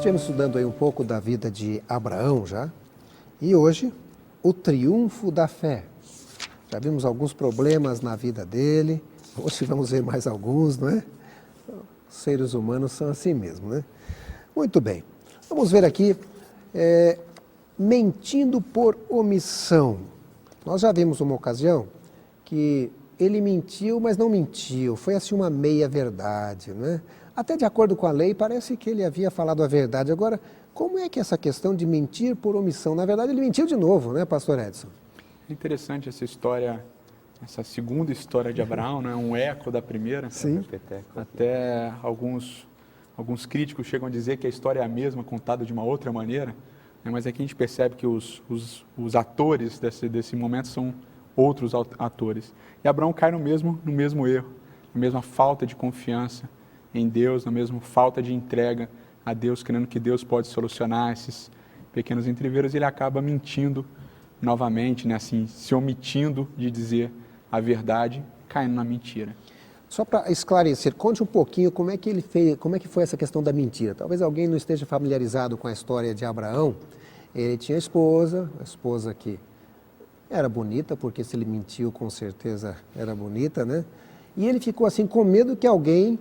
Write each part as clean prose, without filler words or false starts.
estivemos estudando aí um pouco da vida de Abraão já, e hoje o triunfo da fé. Já vimos alguns problemas na vida dele, hoje vamos ver mais alguns, não é? Os seres humanos são assim mesmo, né? Muito bem, vamos ver aqui, mentindo por omissão. Nós já vimos uma ocasião que ele mentiu, mas não mentiu, foi assim uma meia-verdade, não é? Até de acordo com a lei, parece que ele havia falado a verdade. Agora, como é que essa questão de mentir por omissão? Na verdade, ele mentiu de novo, né, pastor Edson? É interessante essa história, essa segunda história de Abraão, né? Um eco da primeira. Sim. Até alguns críticos chegam a dizer que a história é a mesma, contada de uma outra maneira, né? Mas aqui a gente percebe que os atores desse momento são outros atores. E Abraão cai no mesmo erro, na mesma falta de confiança em Deus, na mesma falta de entrega a Deus, crendo que Deus pode solucionar esses pequenos entreveros, e ele acaba mentindo novamente, né? Assim, se omitindo de dizer a verdade, caindo na mentira. Só para esclarecer, conte um pouquinho como é que ele fez, como é que foi essa questão da mentira. Talvez alguém não esteja familiarizado com a história de Abraão. Ele tinha a esposa que era bonita, porque se ele mentiu, com certeza era bonita, né? E ele ficou assim com medo que alguém,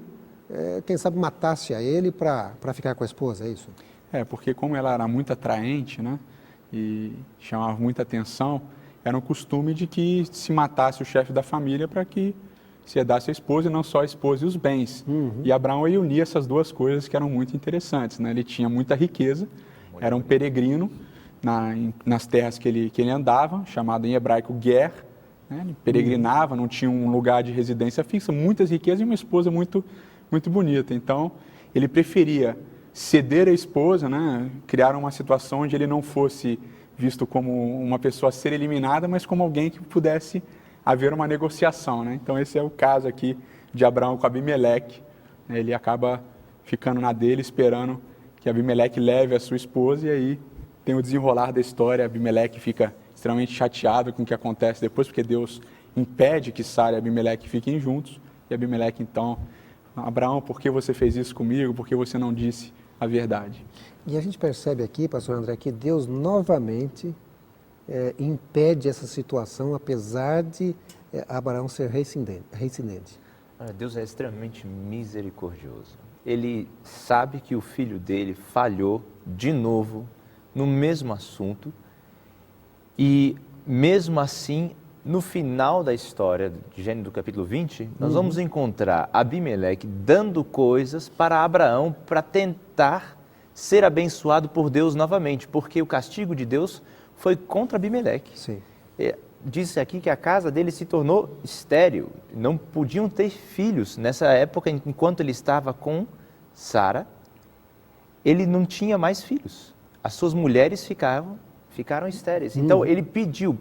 quem sabe, matasse a ele para ficar com a esposa, é isso? Porque como ela era muito atraente, né? E chamava muita atenção, era um costume de que se matasse o chefe da família para que se herdasse a esposa, e não só a esposa e os bens. E Abraão ele unia essas duas coisas que eram muito interessantes, né? Ele tinha muita riqueza, era um peregrino nas terras que ele andava, chamado em hebraico Ger, né? Ele peregrinava, não tinha um lugar de residência fixa, muitas riquezas e uma esposa muito, muito bonita. Então, ele preferia ceder a esposa, né? Criar uma situação onde ele não fosse visto como uma pessoa a ser eliminada, mas como alguém que pudesse haver uma negociação, né? Então esse é o caso aqui de Abraão com Abimeleque. Ele acaba ficando na dele, esperando que Abimeleque leve a sua esposa, e aí tem o desenrolar da história. Abimeleque fica extremamente chateado com o que acontece depois, porque Deus impede que Sara e Abimeleque fiquem juntos, e Abimeleque então: Abraão, por que você fez isso comigo? Por que você não disse a verdade? E a gente percebe aqui, pastor André, que Deus novamente impede essa situação, apesar de Abraão ser reincidente. Deus é extremamente misericordioso. Ele sabe que o filho dele falhou de novo no mesmo assunto, e mesmo assim, no final da história de Gênesis do capítulo 20, nós vamos encontrar Abimeleque dando coisas para Abraão para tentar ser abençoado por Deus novamente, porque o castigo de Deus foi contra Abimeleque. Sim. Diz aqui que a casa dele se tornou estéril, não podiam ter filhos. Nessa época, enquanto ele estava com Sara, ele não tinha mais filhos. As suas mulheres ficaram estéreis. Então ele pediu: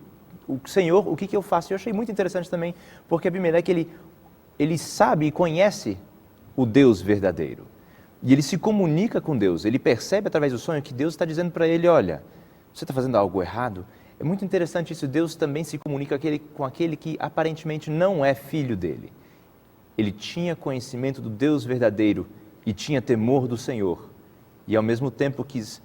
o Senhor, o que eu faço? Eu achei muito interessante também, porque Abimeleque, ele sabe e conhece o Deus verdadeiro. E ele se comunica com Deus, ele percebe através do sonho que Deus está dizendo para ele: olha, você está fazendo algo errado. É muito interessante isso, Deus também se comunica com aquele que aparentemente não é filho dele. Ele tinha conhecimento do Deus verdadeiro e tinha temor do Senhor. E ao mesmo tempo quis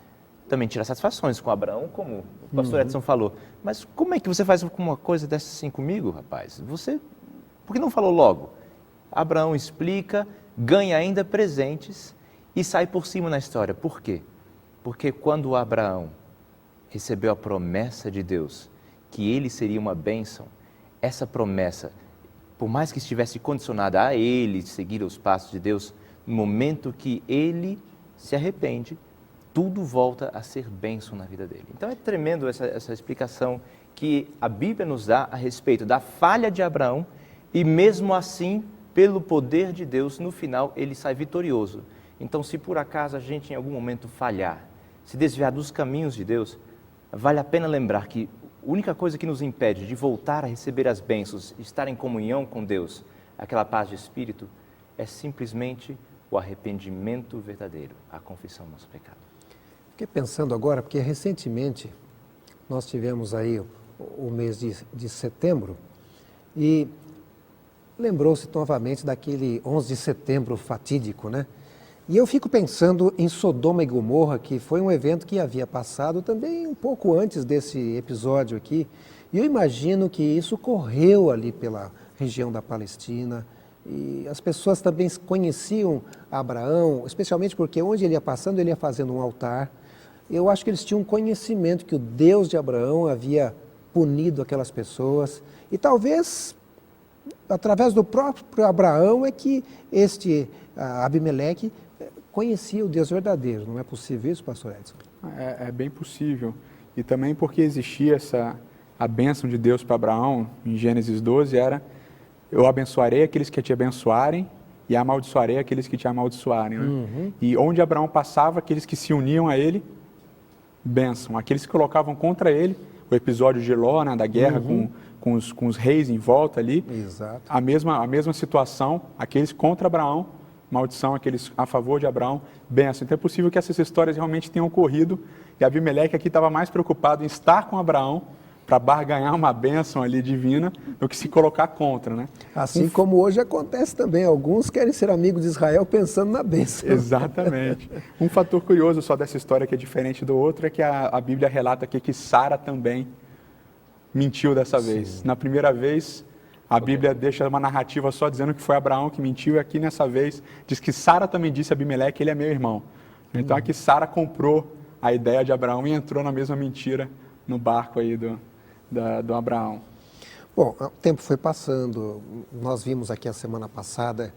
também tirar satisfações com Abraão, como o pastor Edson falou. Mas como é que você faz uma coisa dessa assim comigo, rapaz? Por que não falou logo? Abraão explica, ganha ainda presentes e sai por cima na história. Por quê? Porque quando Abraão recebeu a promessa de Deus, que ele seria uma bênção, essa promessa, por mais que estivesse condicionada a ele seguir os passos de Deus, no momento que ele se arrepende, tudo volta a ser bênção na vida dele. Então é tremendo essa explicação que a Bíblia nos dá a respeito da falha de Abraão, e mesmo assim, pelo poder de Deus, no final ele sai vitorioso. Então, se por acaso a gente em algum momento falhar, se desviar dos caminhos de Deus, vale a pena lembrar que a única coisa que nos impede de voltar a receber as bênçãos, estar em comunhão com Deus, aquela paz de espírito, é simplesmente o arrependimento verdadeiro, a confissão do nosso pecado. Fiquei pensando agora, porque recentemente nós tivemos aí o mês de setembro, e lembrou-se novamente daquele 11 de setembro fatídico, né? E eu fico pensando em Sodoma e Gomorra, que foi um evento que havia passado também um pouco antes desse episódio aqui. E eu imagino que isso correu ali pela região da Palestina. E as pessoas também conheciam Abraão, especialmente porque onde ele ia passando, ele ia fazendo um altar. Eu acho que eles tinham conhecimento que o Deus de Abraão havia punido aquelas pessoas. E talvez, através do próprio Abraão, é que Abimeleque conhecia o Deus verdadeiro. Não é possível isso, pastor Edson? É bem possível. E também porque existia a bênção de Deus para Abraão, em Gênesis 12, era: eu abençoarei aqueles que te abençoarem e amaldiçoarei aqueles que te amaldiçoarem. Né? Uhum. E onde Abraão passava, aqueles que se uniam a ele, bênção. Aqueles que colocavam contra ele, o episódio de Ló, né, da guerra com os reis em volta ali. Exato. A mesma situação, aqueles contra Abraão, maldição, aqueles a favor de Abraão, bênção. Então é possível que essas histórias realmente tenham ocorrido e Abimeleque aqui estava mais preocupado em estar com Abraão para barganhar uma bênção ali divina do que se colocar contra, né? Assim como hoje acontece também, alguns querem ser amigos de Israel pensando na bênção. Exatamente. Um fator curioso só dessa história que é diferente do outro é que a Bíblia relata aqui que Sara também mentiu dessa vez. Na primeira vez, a Bíblia deixa uma narrativa só dizendo que foi Abraão que mentiu, e aqui nessa vez diz que Sara também disse a Abimeleque: ele é meu irmão. Então aqui Sara comprou a ideia de Abraão e entrou na mesma mentira no barco aí do Abraão. Bom, o tempo foi passando, nós vimos aqui a semana passada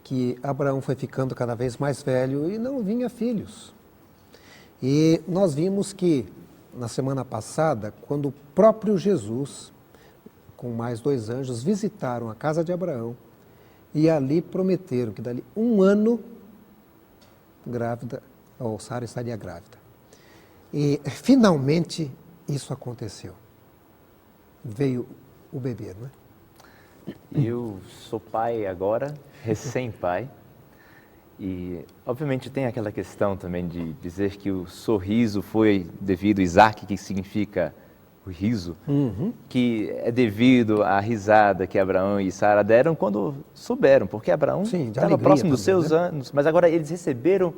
que Abraão foi ficando cada vez mais velho e não vinha filhos. E nós vimos que na semana passada, quando o próprio Jesus, com mais 2 anjos, visitaram a casa de Abraão e ali prometeram que dali 1 ano Sara estaria grávida. E finalmente isso aconteceu. Veio o bebê, não é? Eu sou pai agora, recém-pai, e obviamente tem aquela questão também de dizer que o sorriso foi devido a Isaac, que significa o riso, que é devido à risada que Abraão e Sara deram quando souberam, porque Abraão estava próximo dos seus anos, mas agora eles receberam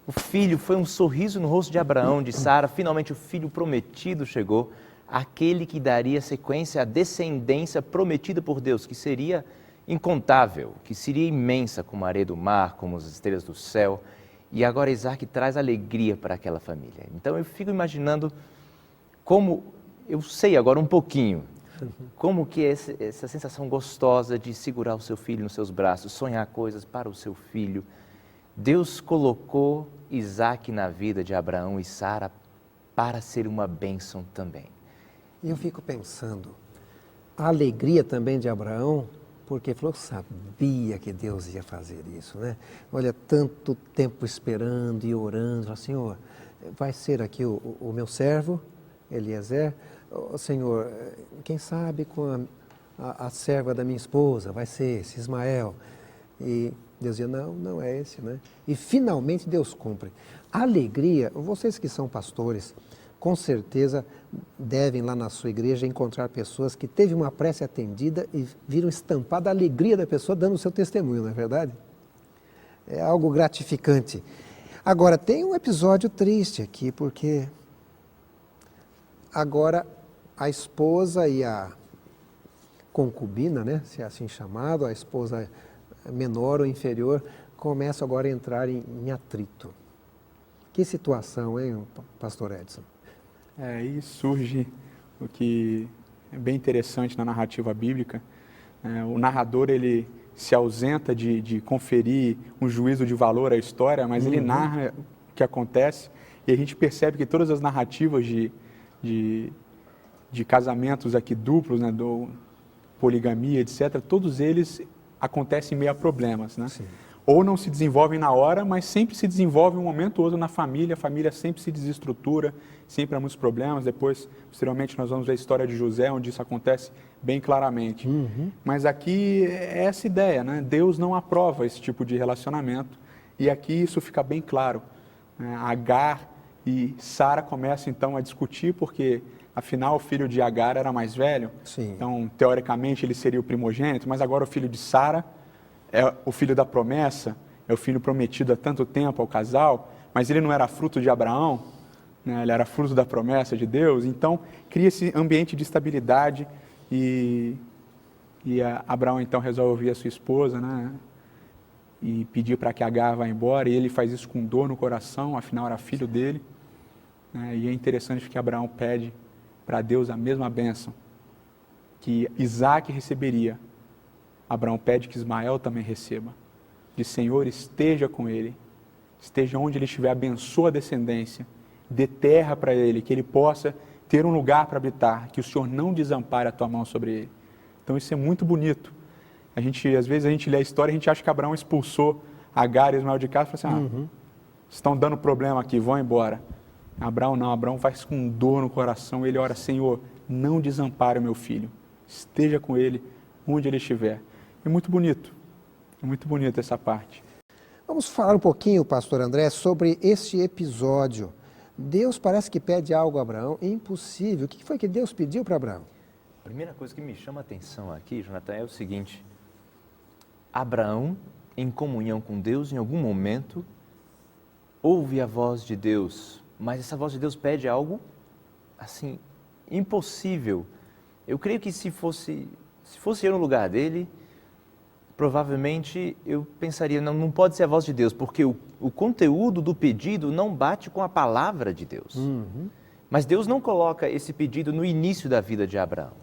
o filho, foi um sorriso no rosto de Abraão, de Sara, finalmente o filho prometido chegou, aquele que daria sequência à descendência prometida por Deus, que seria incontável, que seria imensa como a areia do mar, como as estrelas do céu. E agora Isaac traz alegria para aquela família. Então eu fico imaginando como, eu sei agora um pouquinho, como que é essa sensação gostosa de segurar o seu filho nos seus braços, sonhar coisas para o seu filho. Deus colocou Isaac na vida de Abraão e Sara para ser uma bênção também. E eu fico pensando, a alegria também de Abraão, porque falou, sabia que Deus ia fazer isso, né? Olha, tanto tempo esperando e orando, falou, Senhor, vai ser aqui o meu servo, Eliezer, Senhor, quem sabe com a serva da minha esposa, vai ser esse, Ismael. E Deus dizia, não é esse, né? E finalmente Deus cumpre. A alegria, vocês que são pastores, com certeza devem lá na sua igreja encontrar pessoas que teve uma prece atendida e viram estampada a alegria da pessoa dando o seu testemunho, não é verdade? É algo gratificante. Agora, tem um episódio triste aqui, porque agora a esposa e a concubina, né, se é assim chamado, a esposa menor ou inferior, começam agora a entrar em atrito. Que situação, hein, pastor Edson? Aí surge o que é bem interessante na narrativa bíblica. O narrador, ele se ausenta de conferir um juízo de valor à história, mas ele narra o que acontece e a gente percebe que todas as narrativas de casamentos aqui duplos, né, poligamia, etc., todos eles acontecem meio a problemas, né? Sim. Ou não se desenvolvem na hora, mas sempre se desenvolve um momento ou outro na família, a família sempre se desestrutura, sempre há muitos problemas. Depois, posteriormente, nós vamos ver a história de José, onde isso acontece bem claramente. Mas aqui é essa ideia, né? Deus não aprova esse tipo de relacionamento, e aqui isso fica bem claro. Agar e Sara começam então a discutir, porque afinal o filho de Agar era mais velho, Sim. Então teoricamente ele seria o primogênito, mas agora o filho de Sara é o filho da promessa, é o filho prometido há tanto tempo ao casal, mas ele não era fruto de Abraão, né? Ele era fruto da promessa de Deus. Então, cria esse ambiente de estabilidade e Abraão então resolve ouvir a sua esposa, né? E pedir para que Agar vá embora, e ele faz isso com dor no coração, afinal era filho dele, né? E é interessante que Abraão pede para Deus a mesma bênção que Isaac receberia. Abraão pede que Ismael também receba. Diz: Senhor, esteja com ele, esteja onde ele estiver, abençoa a descendência, dê terra para ele, que ele possa ter um lugar para habitar, que o Senhor não desampare a tua mão sobre ele. Então isso é muito bonito. Às vezes a gente lê a história e a gente acha que Abraão expulsou Agar e Ismael de casa e falou assim: estão dando problema aqui, vão embora. Abraão não, Abraão faz com dor no coração, ele ora: Senhor, não desampare o meu filho, esteja com ele onde ele estiver. É muito bonito essa parte. Vamos falar um pouquinho, pastor André, sobre este episódio. Deus parece que pede algo a Abraão, é impossível. O que foi que Deus pediu para Abraão? A primeira coisa que me chama a atenção aqui, Jonathan, é o seguinte: Abraão, em comunhão com Deus, em algum momento, ouve a voz de Deus, mas essa voz de Deus pede algo, assim, impossível. Eu creio que se fosse eu no lugar dele, provavelmente eu pensaria: não pode ser a voz de Deus, porque o conteúdo do pedido não bate com a palavra de Deus. Mas Deus não coloca esse pedido no início da vida de Abraão.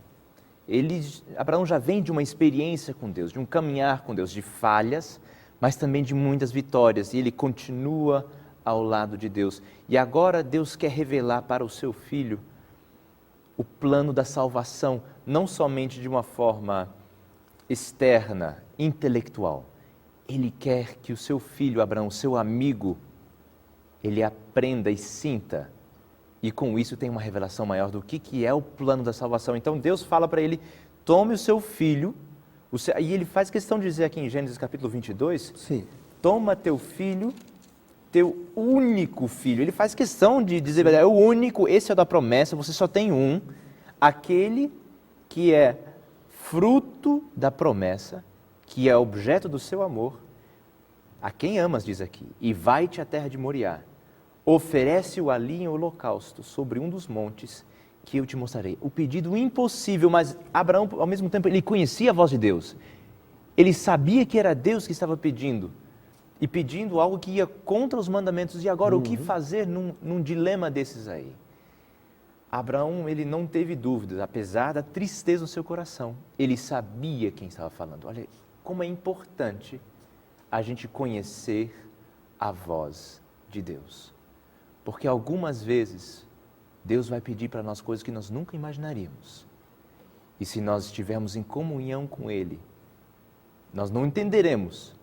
Abraão já vem de uma experiência com Deus, de um caminhar com Deus, de falhas, mas também de muitas vitórias, e ele continua ao lado de Deus. E agora Deus quer revelar para o seu filho o plano da salvação, não somente de uma forma externa, intelectual. Ele quer que o seu filho, Abraão, seu amigo, ele aprenda e sinta, e com isso tem uma revelação maior do que é o plano da salvação. Então Deus fala para ele: tome o seu filho, e ele faz questão de dizer aqui em Gênesis capítulo 22, Sim. Toma teu filho, teu único filho. Ele faz questão de dizer: é o único, esse é o da promessa, você só tem um, aquele que é fruto da promessa, que é objeto do seu amor, a quem amas, diz aqui, e vai-te à terra de Moriá, oferece-o ali em holocausto, sobre um dos montes que eu te mostrarei. O pedido impossível, mas Abraão, ao mesmo tempo, ele conhecia a voz de Deus. Ele sabia que era Deus que estava pedindo, e pedindo algo que ia contra os mandamentos. E agora, o que fazer num dilema desses aí? Abraão, ele não teve dúvidas, apesar da tristeza no seu coração. Ele sabia quem estava falando. Olha como é importante a gente conhecer a voz de Deus. Porque algumas vezes Deus vai pedir para nós coisas que nós nunca imaginaríamos. E se nós estivermos em comunhão com Ele, nós não entenderemos,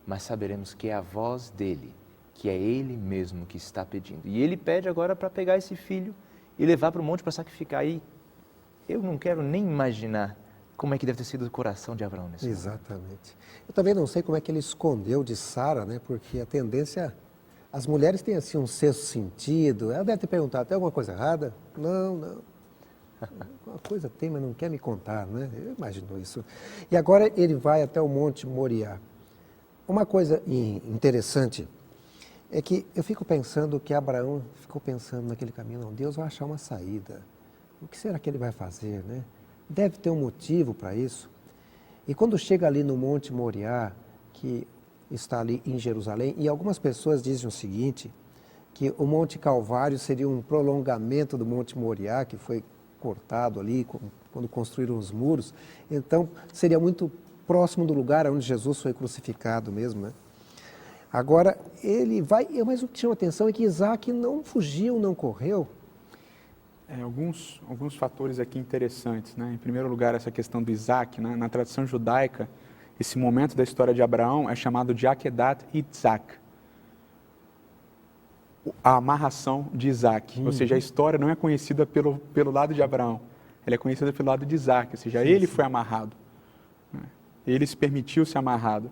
mas saberemos que é a voz dEle, que é Ele mesmo que está pedindo. E Ele pede agora para pegar esse filho e levar para o monte para sacrificar. E eu não quero nem imaginar como é que deve ter sido o coração de Abraão nesse momento. Exatamente. Eu também não sei como é que ele escondeu de Sara, né? Porque a tendência... As mulheres têm assim um sexto sentido. Ela deve ter perguntado: tem alguma coisa errada? Não. Alguma coisa tem, mas não quer me contar, né? Eu imagino isso. E agora ele vai até o Monte Moriá. Uma coisa interessante é que eu fico pensando que Abraão ficou pensando naquele caminho: não, Deus vai achar uma saída. O que será que ele vai fazer, né? Deve ter um motivo para isso. E quando chega ali no Monte Moriá, que está ali em Jerusalém, e algumas pessoas dizem o seguinte, que o Monte Calvário seria um prolongamento do Monte Moriá, que foi cortado ali quando construíram os muros, então seria muito próximo do lugar onde Jesus foi crucificado mesmo, né? Agora, ele vai, mas o que chama atenção é que Isaac não fugiu, não correu. Alguns fatores aqui interessantes, né? Em primeiro lugar, essa questão do Isaac, né? Na tradição judaica, esse momento da história de Abraão é chamado de Akedat Yitzhak, a amarração de Isaac. Ou seja, a história não é conhecida pelo lado de Abraão, ela é conhecida pelo lado de Isaac, ou seja, ele foi amarrado, né? Ele se permitiu ser amarrado.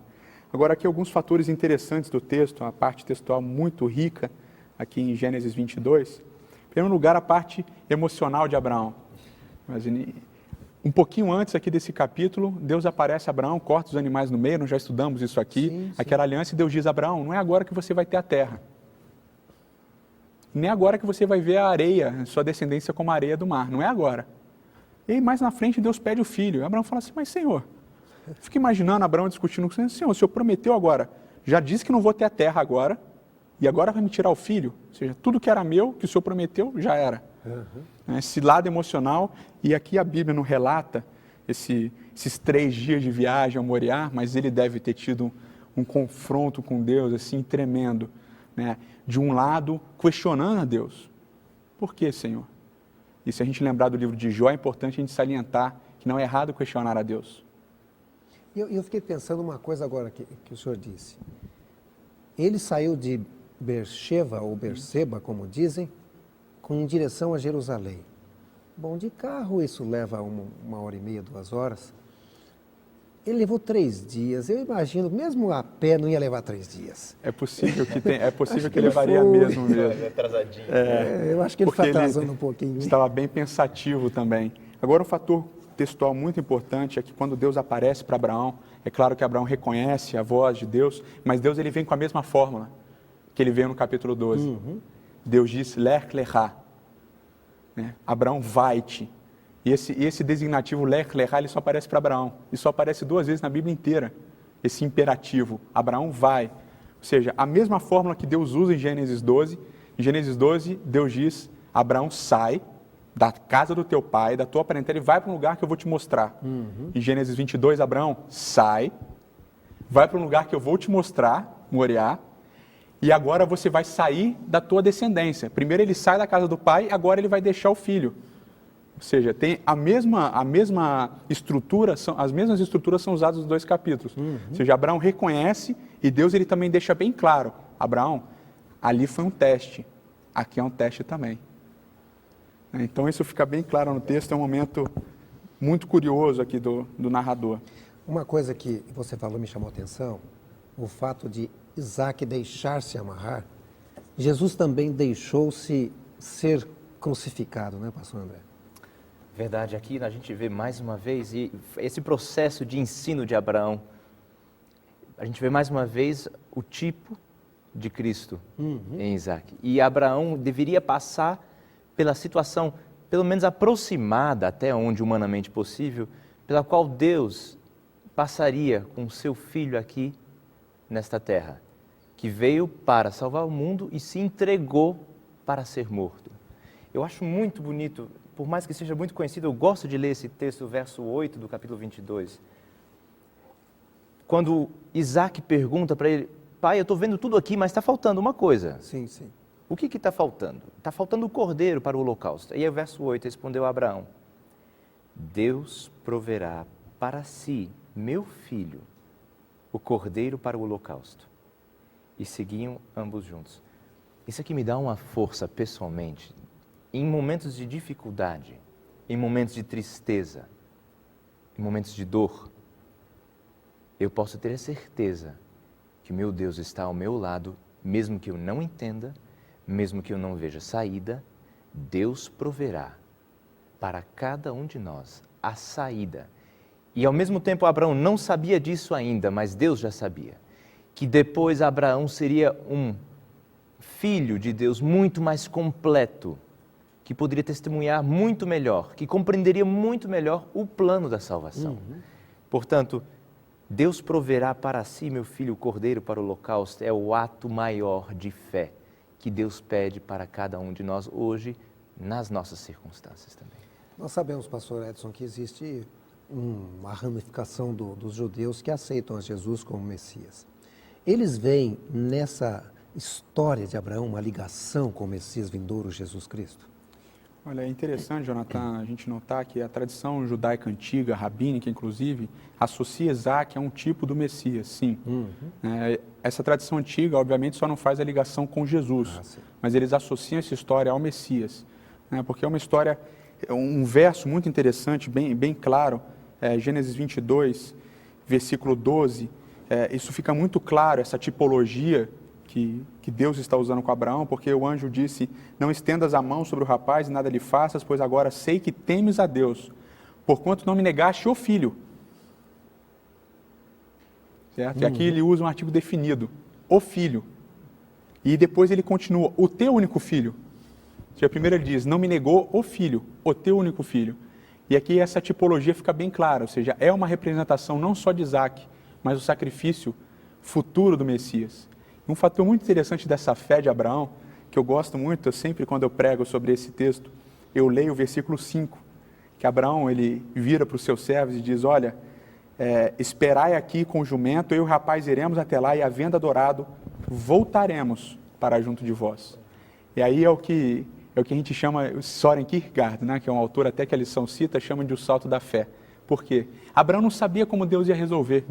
Agora, aqui alguns fatores interessantes do texto, a parte textual muito rica, aqui em Gênesis 22. Em primeiro lugar, a parte emocional de Abraão. Imagine, Um pouquinho antes aqui desse capítulo, Deus aparece a Abraão, corta os animais no meio, nós já estudamos isso aqui, Sim. aquela aliança, e Deus diz a Abraão, não é agora que você vai ter a terra. Nem agora que você vai ver a areia, sua descendência como a areia do mar, não é agora. E aí, mais na frente, Deus pede o filho. Abraão fala assim, mas Senhor, fica imaginando Abraão discutindo com o Senhor, o Senhor prometeu agora, já disse que não vou ter a terra agora, e agora vai me tirar o filho? Ou seja, tudo que era meu, que o Senhor prometeu, já era. Esse lado emocional, e aqui a Bíblia não relata esses 3 dias de viagem ao Moriá, mas ele deve ter tido um confronto com Deus assim tremendo, né? De um lado, questionando a Deus. Por que, Senhor? E se a gente lembrar do livro de Jó, é importante a gente salientar que não é errado questionar a Deus. Eu fiquei pensando uma coisa agora que o senhor disse. Ele saiu de Beersheba, ou Berseba, como dizem, em direção a Jerusalém. Bom, de carro isso leva 1h30, 2 horas. Ele levou 3 dias. Eu imagino, mesmo a pé não ia levar 3 dias. É possível que ele levaria mesmo. Atrasadinho. Eu acho que ele está porque atrasando um pouquinho. Estava bem pensativo também. Agora, um fator textual muito importante é que quando Deus aparece para Abraão, é claro que Abraão reconhece a voz de Deus, mas Deus ele vem com a mesma fórmula que ele veio no capítulo 12. Deus diz, Lech Lechá. Abraão, vai-te. E esse designativo Lech Lechá, ele só aparece para Abraão. E só aparece 2 vezes na Bíblia inteira, esse imperativo. Abraão vai. Ou seja, a mesma fórmula que Deus usa em Gênesis 12. Em Gênesis 12, Deus diz, Abraão, sai da casa do teu pai, da tua parentela, e vai para um lugar que eu vou te mostrar. Em Gênesis 22, Abraão, sai, vai para um lugar que eu vou te mostrar, Moriá, e agora você vai sair da tua descendência. Primeiro ele sai da casa do pai, agora ele vai deixar o filho. Ou seja, tem a mesma estrutura, as mesmas estruturas são usadas nos 2 capítulos. Ou seja, Abraão reconhece e Deus ele também deixa bem claro, Abraão, ali foi um teste, aqui é um teste também. Então isso fica bem claro no texto, é um momento muito curioso aqui do narrador. Uma coisa que você falou me chamou a atenção, o fato de Isaac deixar-se amarrar. Jesus também deixou-se ser crucificado, né, pastor André? Verdade, aqui a gente vê mais uma vez esse processo de ensino de Abraão. A gente vê mais uma vez o tipo de Cristo em Isaac. E Abraão deveria passar pela situação, pelo menos aproximada até onde humanamente possível, pela qual Deus passaria com o seu filho aqui nesta terra, que veio para salvar o mundo e se entregou para ser morto. Eu acho muito bonito, por mais que seja muito conhecido, eu gosto de ler esse texto, verso 8 do capítulo 22. Quando Isaac pergunta para ele, pai, eu estou vendo tudo aqui, mas está faltando uma coisa. Sim, sim. O que está faltando? Está faltando o cordeiro para o holocausto. E aí o verso 8 respondeu a Abraão, Deus proverá para si, meu filho, o cordeiro para o holocausto. E seguiam ambos juntos. Isso aqui me dá uma força pessoalmente, em momentos de dificuldade, em momentos de tristeza, em momentos de dor. Eu posso ter a certeza que meu Deus está ao meu lado, mesmo que eu não entenda, mesmo que eu não veja saída, Deus proverá para cada um de nós a saída. E ao mesmo tempo Abraão não sabia disso ainda, mas Deus já sabia, que depois Abraão seria um filho de Deus muito mais completo, que poderia testemunhar muito melhor, que compreenderia muito melhor o plano da salvação. Portanto, Deus proverá para si, meu filho, o cordeiro para o holocausto, é o ato maior de fé que Deus pede para cada um de nós hoje, nas nossas circunstâncias também. Nós sabemos, pastor Edson, que existe uma ramificação dos judeus que aceitam a Jesus como Messias. Eles veem nessa história de Abraão uma ligação com o Messias vindouro, Jesus Cristo? Olha, é interessante, Jonathan, a gente notar que a tradição judaica antiga, rabínica inclusive, associa Isaac a um tipo do Messias, sim. Essa tradição antiga, obviamente, só não faz a ligação com Jesus, mas eles associam essa história ao Messias, porque é uma história, um verso muito interessante, bem claro, Gênesis 22, versículo 12, isso fica muito claro, essa tipologia que Deus está usando com Abraão, porque o anjo disse, não estendas a mão sobre o rapaz e nada lhe faças, pois agora sei que temes a Deus, porquanto não me negaste o filho. Certo? E aqui ele usa um artigo definido, o filho. E depois ele continua, o teu único filho. Primeiro ele diz, não me negou o filho, o teu único filho. E aqui essa tipologia fica bem clara, ou seja, é uma representação não só de Isaac, mas o sacrifício futuro do Messias. Um fator muito interessante dessa fé de Abraão, que eu gosto muito, eu sempre quando eu prego sobre esse texto, eu leio o versículo 5, que Abraão ele vira para os seus servos e diz, olha, esperai aqui com o jumento, eu e o rapaz iremos até lá e havendo adorado, voltaremos para junto de vós. E aí é o que a gente chama, Søren Kierkegaard, né, que é um autor até que a lição cita, chama de o salto da fé. Por quê? Abraão não sabia como Deus ia resolver.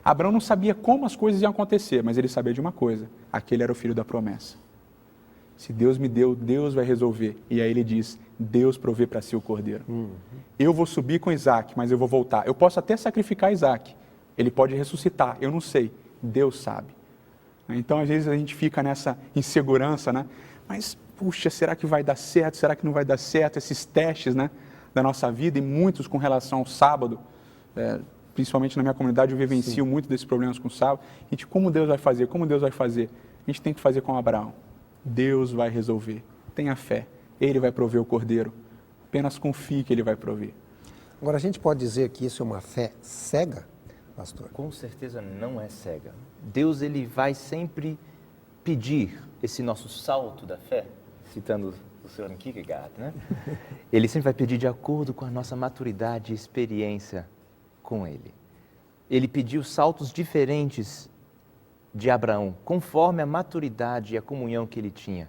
Abraão não sabia como as coisas iam acontecer, mas ele sabia de uma coisa, aquele era o filho da promessa. Se Deus me deu, Deus vai resolver. E aí ele diz, Deus provê para si o cordeiro. Eu vou subir com Isaac, mas eu vou voltar. Eu posso até sacrificar Isaac, ele pode ressuscitar, eu não sei, Deus sabe. Então às vezes a gente fica nessa insegurança, né? Mas, puxa, será que vai dar certo? Será que não vai dar certo? Esses testes, né, da nossa vida e muitos com relação ao sábado, principalmente na minha comunidade eu vivencio muito desses problemas com o sábado. A gente, como Deus vai fazer? Como Deus vai fazer? A gente tem que fazer como Abraão. Deus vai resolver. Tenha fé. Ele vai prover o cordeiro. Apenas confie que ele vai prover. Agora, a gente pode dizer que isso é uma fé cega, pastor? Com certeza não é cega. Deus ele vai sempre pedir esse nosso salto da fé, citando o Søren Kierkegaard, né? Ele sempre vai pedir de acordo com a nossa maturidade e experiência com Ele. Ele pediu saltos diferentes de Abraão, conforme a maturidade e a comunhão que ele tinha.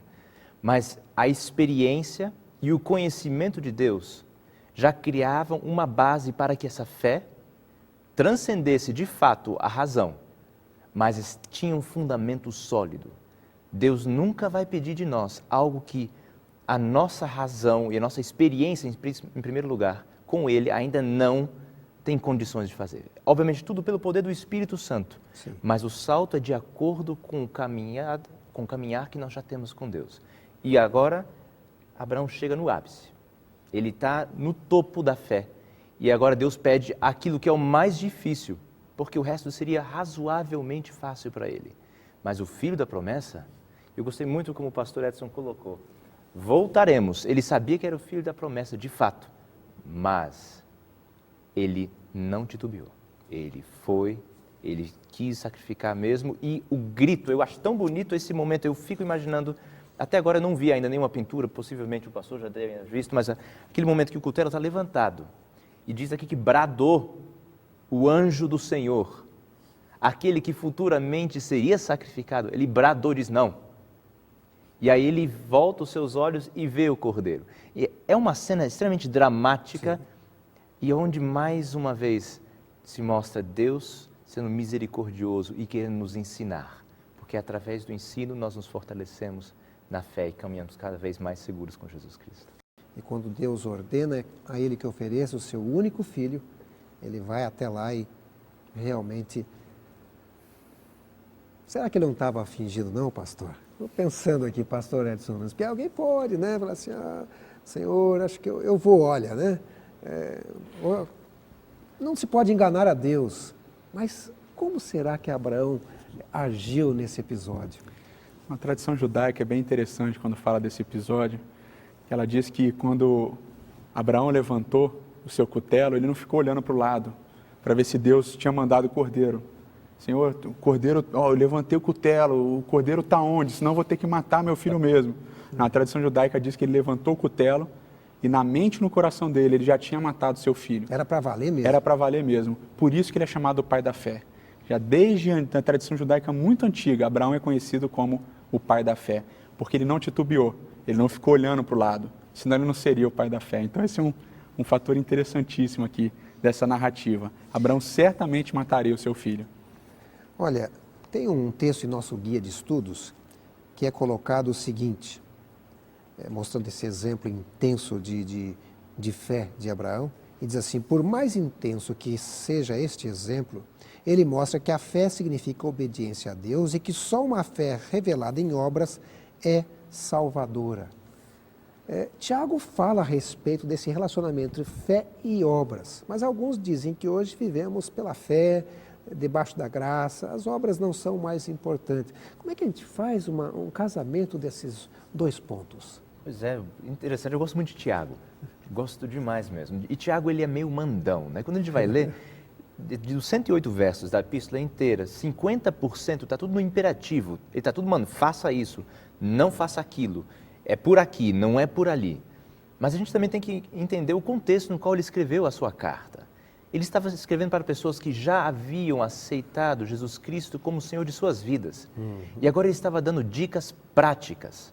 Mas a experiência e o conhecimento de Deus já criavam uma base para que essa fé transcendesse de fato a razão, mas tinha um fundamento sólido. Deus nunca vai pedir de nós algo que a nossa razão e a nossa experiência, em primeiro lugar, com Ele ainda não tem condições de fazer. Obviamente, tudo pelo poder do Espírito Santo. Sim. Mas o salto é de acordo com o caminhar que nós já temos com Deus. E agora, Abraão chega no ápice. Ele está no topo da fé. E agora Deus pede aquilo que é o mais difícil, porque o resto seria razoavelmente fácil para ele. Mas o filho da promessa, eu gostei muito como o pastor Edson colocou. Voltaremos. Ele sabia que era o filho da promessa, de fato. Mas ele não titubeou. Ele foi, ele quis sacrificar mesmo. E o grito, eu acho tão bonito esse momento, eu fico imaginando, até agora eu não vi ainda nenhuma pintura, possivelmente o pastor já deve ter visto, mas aquele momento que o cutelo está levantado. E diz aqui que bradou o anjo do Senhor, aquele que futuramente seria sacrificado. Ele bradou, diz não. E aí ele volta os seus olhos e vê o cordeiro. E é uma cena extremamente dramática. Sim. E onde mais uma vez se mostra Deus sendo misericordioso e querendo nos ensinar. Porque através do ensino nós nos fortalecemos na fé e caminhamos cada vez mais seguros com Jesus Cristo. E quando Deus ordena a ele que ofereça o seu único filho, ele vai até lá e realmente... Será que ele não estava fingindo não, pastor? Estou pensando aqui, pastor Edson, porque alguém pode, né? Falar assim, Senhor, acho que eu vou, olha, né? Não se pode enganar a Deus, mas como será que Abraão agiu nesse episódio? Uma tradição judaica é bem interessante quando fala desse episódio. Ela diz que quando Abraão levantou o seu cutelo, ele não ficou olhando para o lado para ver se Deus tinha mandado o cordeiro. Senhor, o cordeiro, eu levantei o cutelo, o cordeiro está onde? Senão eu vou ter que matar meu filho mesmo. A tradição judaica diz que ele levantou o cutelo e na mente e no coração dele ele já tinha matado seu filho. Era para valer mesmo? Era para valer mesmo. Por isso que ele é chamado o pai da fé. Já desde a tradição judaica muito antiga, Abraão é conhecido como o pai da fé, porque ele não titubeou. Ele não ficou olhando para o lado, senão ele não seria o pai da fé. Então esse é um fator interessantíssimo aqui dessa narrativa. Abraão certamente mataria o seu filho. Olha, tem um texto em nosso guia de estudos que é colocado o seguinte, mostrando esse exemplo intenso de fé de Abraão, e diz assim, por mais intenso que seja este exemplo, ele mostra que a fé significa obediência a Deus e que só uma fé revelada em obras é salvadora. Tiago fala a respeito desse relacionamento entre fé e obras, mas alguns dizem que hoje vivemos pela fé, debaixo da graça, as obras não são mais importantes. Como é que a gente faz um casamento desses dois pontos? Pois é, interessante. Eu gosto muito de Tiago. Gosto demais mesmo. E Tiago, ele é meio mandão, né? Quando a gente vai ler, dos 108 versos da epístola inteira, 50% está tudo no imperativo. Ele está tudo, mano, faça isso, não faça aquilo. É por aqui, não é por ali. Mas a gente também tem que entender o contexto no qual ele escreveu a sua carta. Ele estava escrevendo para pessoas que já haviam aceitado Jesus Cristo como o Senhor de suas vidas. E agora ele estava dando dicas práticas.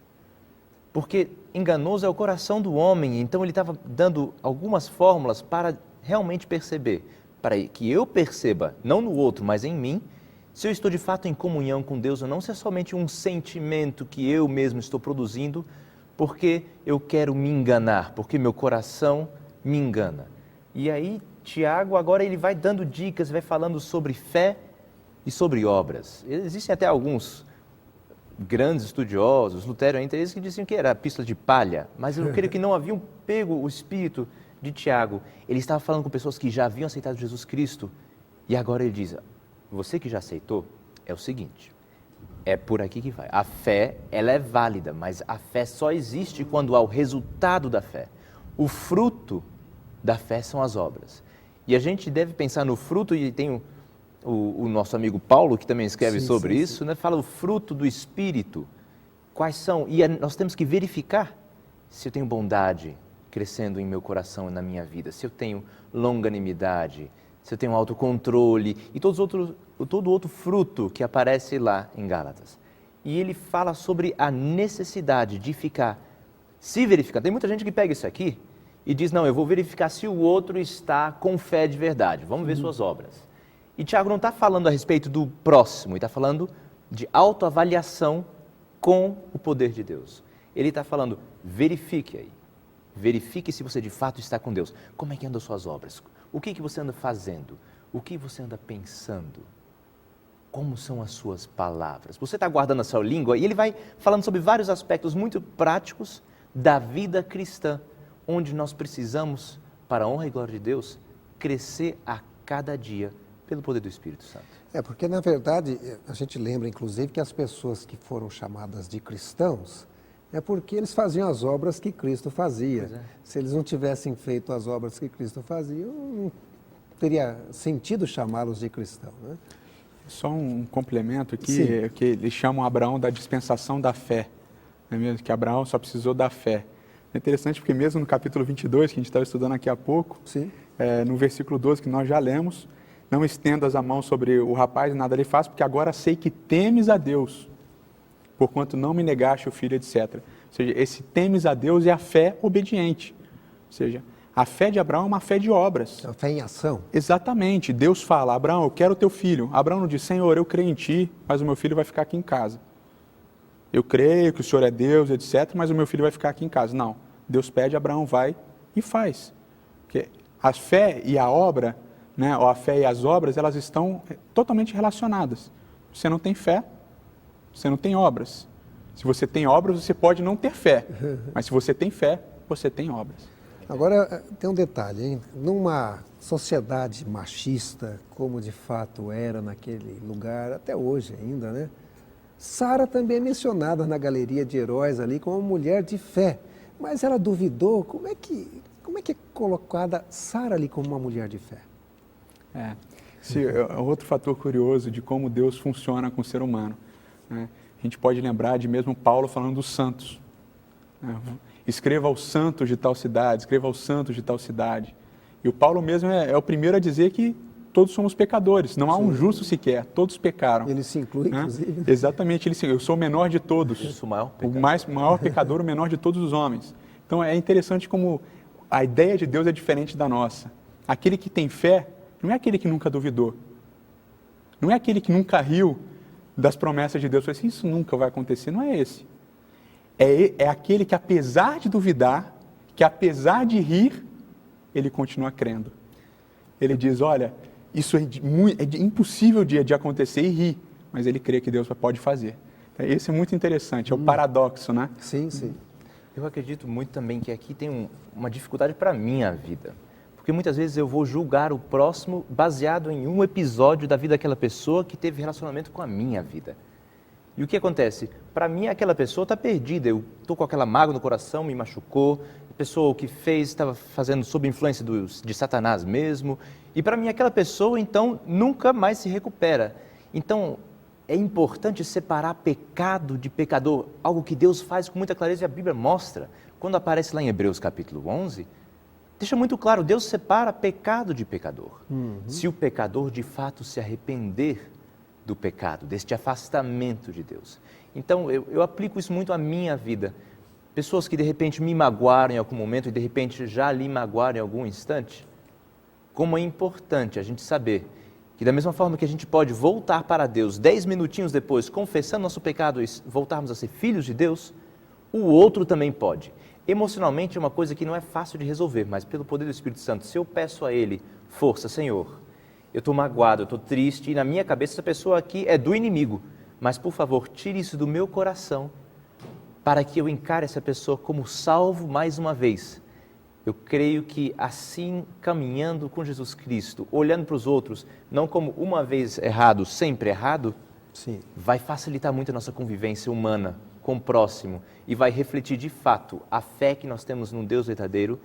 Porque enganoso é o coração do homem, então ele estava dando algumas fórmulas para realmente perceber, para que eu perceba, não no outro, mas em mim, se eu estou de fato em comunhão com Deus ou não, se é somente um sentimento que eu mesmo estou produzindo, porque eu quero me enganar, porque meu coração me engana. E aí, Tiago, agora ele vai dando dicas, vai falando sobre fé e sobre obras. Existem até alguns grandes estudiosos, Lutero entre eles, que diziam que era pista de palha, mas eu creio que não haviam pego o espírito de Tiago. Ele estava falando com pessoas que já haviam aceitado Jesus Cristo, e agora ele diz, você que já aceitou, é o seguinte, é por aqui que vai. A fé, ela é válida, mas a fé só existe quando há o resultado da fé. O fruto da fé são as obras. E a gente deve pensar no fruto, e tem o nosso amigo Paulo, que também escreve sobre isso, né? Fala o fruto do Espírito, quais são, e nós temos que verificar se eu tenho bondade crescendo em meu coração e na minha vida, se eu tenho longanimidade, se eu tenho autocontrole e todo outro fruto que aparece lá em Gálatas. E ele fala sobre a necessidade de se verificar. Tem muita gente que pega isso aqui e diz, não, eu vou verificar se o outro está com fé de verdade, vamos ver suas obras. E Tiago não está falando a respeito do próximo, ele está falando de autoavaliação com o poder de Deus. Ele está falando, verifique aí, verifique se você de fato está com Deus. Como é que andam as suas obras? O que você anda fazendo? O que você anda pensando? Como são as suas palavras? Você está guardando a sua língua? E ele vai falando sobre vários aspectos muito práticos da vida cristã, onde nós precisamos, para a honra e glória de Deus, crescer a cada dia pelo poder do Espírito Santo. Porque na verdade, a gente lembra inclusive que as pessoas que foram chamadas de cristãos, é porque eles faziam as obras que Cristo fazia. Se eles não tivessem feito as obras que Cristo fazia, não teria sentido chamá-los de cristão, né? Só um complemento aqui, que eles chamam Abraão da dispensação da fé, não é mesmo? Que Abraão só precisou da fé. É interessante porque mesmo no capítulo 22, que a gente estava estudando aqui há pouco, no versículo 12 que nós já lemos, não estendas a mão sobre o rapaz e nada lhe faz, porque agora sei que temes a Deus, porquanto não me negaste o filho, etc. Ou seja, esse temes a Deus é a fé obediente. Ou seja, a fé de Abraão é uma fé de obras. A fé em ação. Exatamente. Deus fala, Abraão, eu quero o teu filho. Abraão não diz, Senhor, eu creio em ti, mas o meu filho vai ficar aqui em casa. Eu creio que o Senhor é Deus, etc., mas o meu filho vai ficar aqui em casa. Não. Deus pede, Abraão vai e faz. Porque a fé e a obra, né, ou a fé e as obras, elas estão totalmente relacionadas. Você não tem fé, você não tem obras. Se você tem obras, você pode não ter fé. Mas se você tem fé, você tem obras. Agora, tem um detalhe, hein? Numa sociedade machista, como de fato era naquele lugar, até hoje ainda, né? Sara também é mencionada na galeria de heróis ali como mulher de fé. Mas ela duvidou. Como é que é colocada Sara ali como uma mulher de fé? Esse é outro fator curioso de como Deus funciona com o ser humano, né? A gente pode lembrar de mesmo Paulo falando dos santos, né? Escreva aos santos de tal cidade, escreva aos santos de tal cidade. E o Paulo mesmo é o primeiro a dizer que todos somos pecadores, não há um justo sequer, todos pecaram. Ele se inclui, né? Inclusive. Exatamente, eu sou o menor de todos. Eu sou o maior pecador. O maior pecador, o menor de todos os homens. Então é interessante como a ideia de Deus é diferente da nossa. Aquele que tem fé não é aquele que nunca duvidou. Não é aquele que nunca riu das promessas de Deus. Falei assim, isso nunca vai acontecer. Não é esse. É aquele que, apesar de duvidar, que apesar de rir, ele continua crendo. Ele diz, olha, isso é impossível de acontecer e rir, mas ele crê que Deus pode fazer. Esse é muito interessante, é o paradoxo, né? Sim, sim. Eu acredito muito também que aqui tem uma dificuldade para a minha vida. Porque muitas vezes eu vou julgar o próximo baseado em um episódio da vida daquela pessoa que teve relacionamento com a minha vida. E o que acontece? Para mim, aquela pessoa está perdida. Eu estou com aquela mágoa no coração, me machucou. A pessoa o que fez estava fazendo sob influência de Satanás mesmo. E para mim, aquela pessoa, então, nunca mais se recupera. Então, é importante separar pecado de pecador, algo que Deus faz com muita clareza e a Bíblia mostra. Quando aparece lá em Hebreus capítulo 11, deixa muito claro, Deus separa pecado de pecador. Se o pecador de fato se arrepender do pecado, deste afastamento de Deus. Então, eu aplico isso muito à minha vida. Pessoas que de repente me magoaram em algum momento e de repente já lhe magoaram em algum instante. Como é importante a gente saber que da mesma forma que a gente pode voltar para Deus 10 minutinhos depois, confessando nosso pecado e voltarmos a ser filhos de Deus, o outro também pode. Emocionalmente é uma coisa que não é fácil de resolver, mas pelo poder do Espírito Santo, se eu peço a Ele, força, Senhor, eu estou magoado, eu estou triste, e na minha cabeça essa pessoa aqui é do inimigo, mas por favor, tire isso do meu coração, para que eu encare essa pessoa como salvo mais uma vez. Eu creio que assim, caminhando com Jesus Cristo, olhando para os outros, não como uma vez errado, sempre errado, Sim. vai facilitar muito a nossa convivência humana com o próximo e vai refletir de fato a fé que nós temos num Deus verdadeiro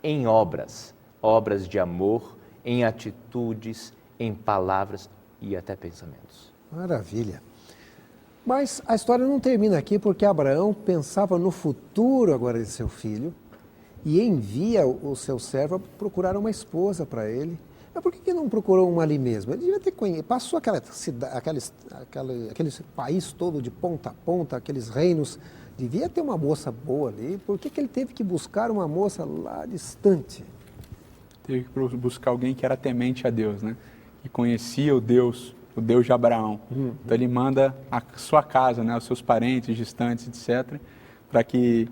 em obras, obras de amor, em atitudes, em palavras e até pensamentos. Maravilha. Mas a história não termina aqui, porque Abraão pensava no futuro agora de seu filho e envia o seu servo a procurar uma esposa para ele. Mas por que não procurou uma ali mesmo? Ele devia ter conhecido, passou aquela cidade, aquele país todo de ponta a ponta, aqueles reinos, devia ter uma moça boa ali. Por que ele teve que buscar uma moça lá distante? Teve que buscar alguém que era temente a Deus, né? Que conhecia o Deus de Abraão. Então ele manda a sua casa, né? Os seus parentes distantes, etc., para que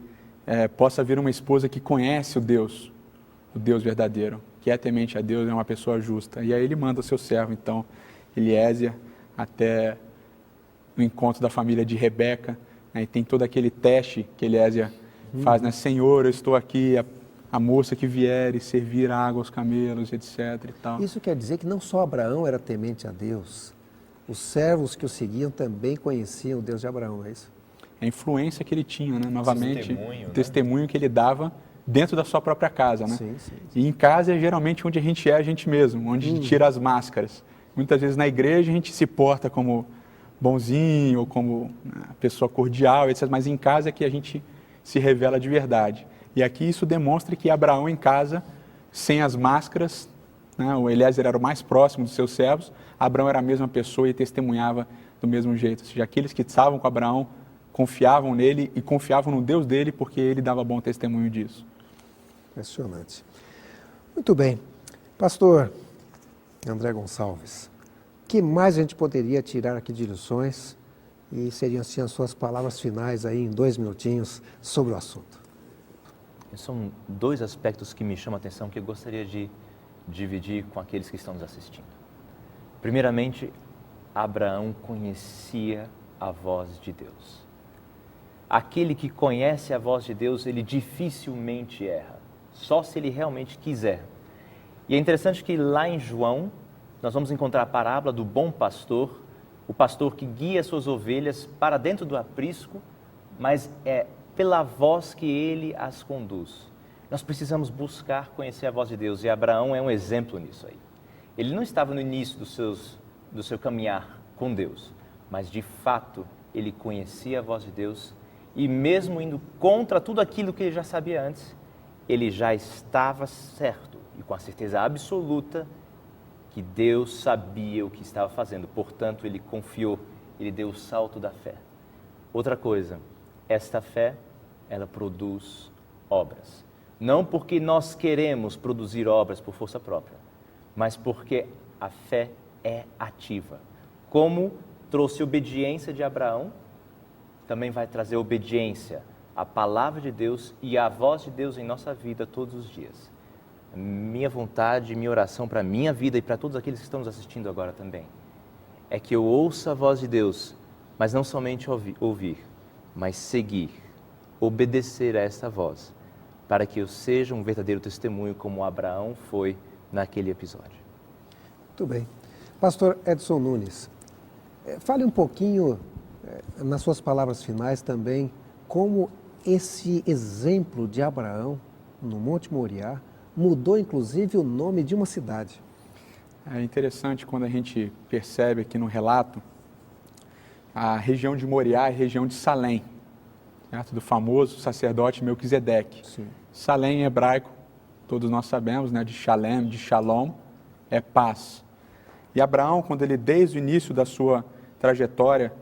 possa vir uma esposa que conhece o Deus verdadeiro, que é temente a Deus, é uma pessoa justa. E aí ele manda o seu servo, então, Eliezer, até o encontro da família de Rebeca, né? E tem todo aquele teste que Eliezer faz, né? Senhor, eu estou aqui, a moça que vier e servir água aos camelos, etc. e tal. Isso quer dizer que não só Abraão era temente a Deus, os servos que o seguiam também conheciam o Deus de Abraão, é isso? A influência que ele tinha, né? Novamente, Testemunho, o testemunho que ele dava dentro da sua própria casa, né? Sim, sim. E em casa é geralmente onde a gente é a gente mesmo, onde a gente tira as máscaras. Muitas vezes na igreja a gente se porta como bonzinho, ou como pessoa cordial, etc. Mas em casa é que a gente se revela de verdade. E aqui isso demonstra que Abraão em casa, sem as máscaras, né? O Eliezer era o mais próximo dos seus servos, Abraão era a mesma pessoa e testemunhava do mesmo jeito. Ou seja, aqueles que estavam com Abraão confiavam nele e confiavam no Deus dele porque ele dava bom testemunho disso. Impressionante. Muito bem. Pastor André Gonçalves, o que mais a gente poderia tirar aqui de lições e seriam assim as suas palavras finais aí em 2 minutinhos sobre o assunto? São 2 aspectos que me chamam a atenção que eu gostaria de dividir com aqueles que estão nos assistindo. Primeiramente, Abraão conhecia a voz de Deus. Aquele que conhece a voz de Deus, ele dificilmente erra, só se ele realmente quiser. E é interessante que lá em João, nós vamos encontrar a parábola do bom pastor, o pastor que guia suas ovelhas para dentro do aprisco, mas é pela voz que ele as conduz. Nós precisamos buscar conhecer a voz de Deus, e Abraão é um exemplo nisso aí. Ele não estava no início do seu caminhar com Deus, mas de fato ele conhecia a voz de Deus, e mesmo indo contra tudo aquilo que ele já sabia antes, ele já estava certo e com a certeza absoluta que Deus sabia o que estava fazendo. Portanto, ele confiou, ele deu o salto da fé. Outra coisa, esta fé, ela produz obras. Não porque nós queremos produzir obras por força própria, mas porque a fé é ativa. Como trouxe obediência de Abraão, também vai trazer obediência à palavra de Deus e à voz de Deus em nossa vida todos os dias. Minha vontade, minha oração para a minha vida e para todos aqueles que estão nos assistindo agora também, é que eu ouça a voz de Deus, mas não somente ouvir, mas seguir obedecer a esta voz, para que eu seja um verdadeiro testemunho como Abraão foi naquele episódio. Muito bem. Pastor Edson Nunes, fale um pouquinho, nas suas palavras finais também, como esse exemplo de Abraão no Monte Moriá mudou inclusive o nome de uma cidade. É interessante quando a gente percebe aqui no relato a região de Moriá e a região de Salém, certo? Do famoso sacerdote Melquisedeque. Sim. Salém em hebraico, todos nós sabemos, né? De Shalem, de Shalom, é paz. E Abraão, quando ele, desde o início da sua trajetória,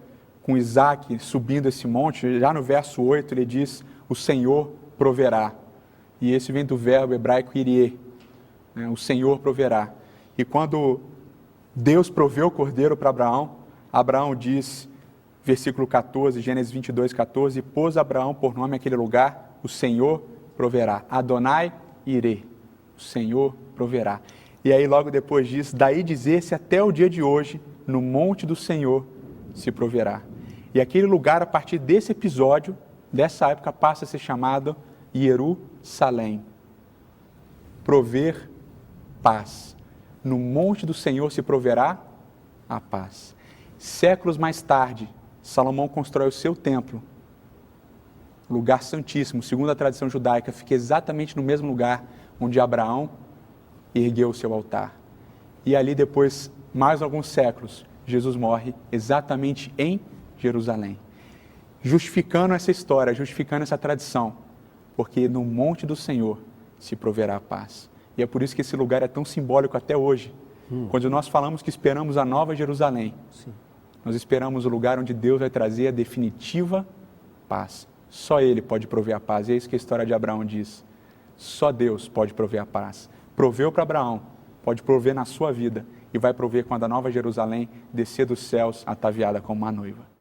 com Isaac subindo esse monte, já no verso 8 ele diz, o Senhor proverá. E esse vem do verbo hebraico irie, né? O Senhor proverá. E quando Deus proveu o cordeiro para Abraão, Abraão diz, versículo 14, Gênesis 22, 14, pôs Abraão por nome aquele lugar, o Senhor proverá. Adonai Irê, o Senhor proverá. E aí logo depois diz, daí dizer-se até o dia de hoje, no monte do Senhor se proverá. E aquele lugar, a partir desse episódio, dessa época, passa a ser chamado Jerusalém. Prover paz. No monte do Senhor se proverá a paz. Séculos mais tarde, Salomão constrói o seu templo, lugar santíssimo, segundo a tradição judaica, fica exatamente no mesmo lugar onde Abraão ergueu o seu altar. E ali depois, mais alguns séculos, Jesus morre exatamente em Jerusalém. Justificando essa história, justificando essa tradição, porque no monte do Senhor se proverá a paz. E é por isso que esse lugar é tão simbólico até hoje. Quando nós falamos que esperamos a nova Jerusalém, Sim. nós esperamos o lugar onde Deus vai trazer a definitiva paz. Só Ele pode prover a paz. E é isso que a história de Abraão diz. Só Deus pode prover a paz. Proveu para Abraão, pode prover na sua vida e vai prover quando a nova Jerusalém descer dos céus ataviada como uma noiva.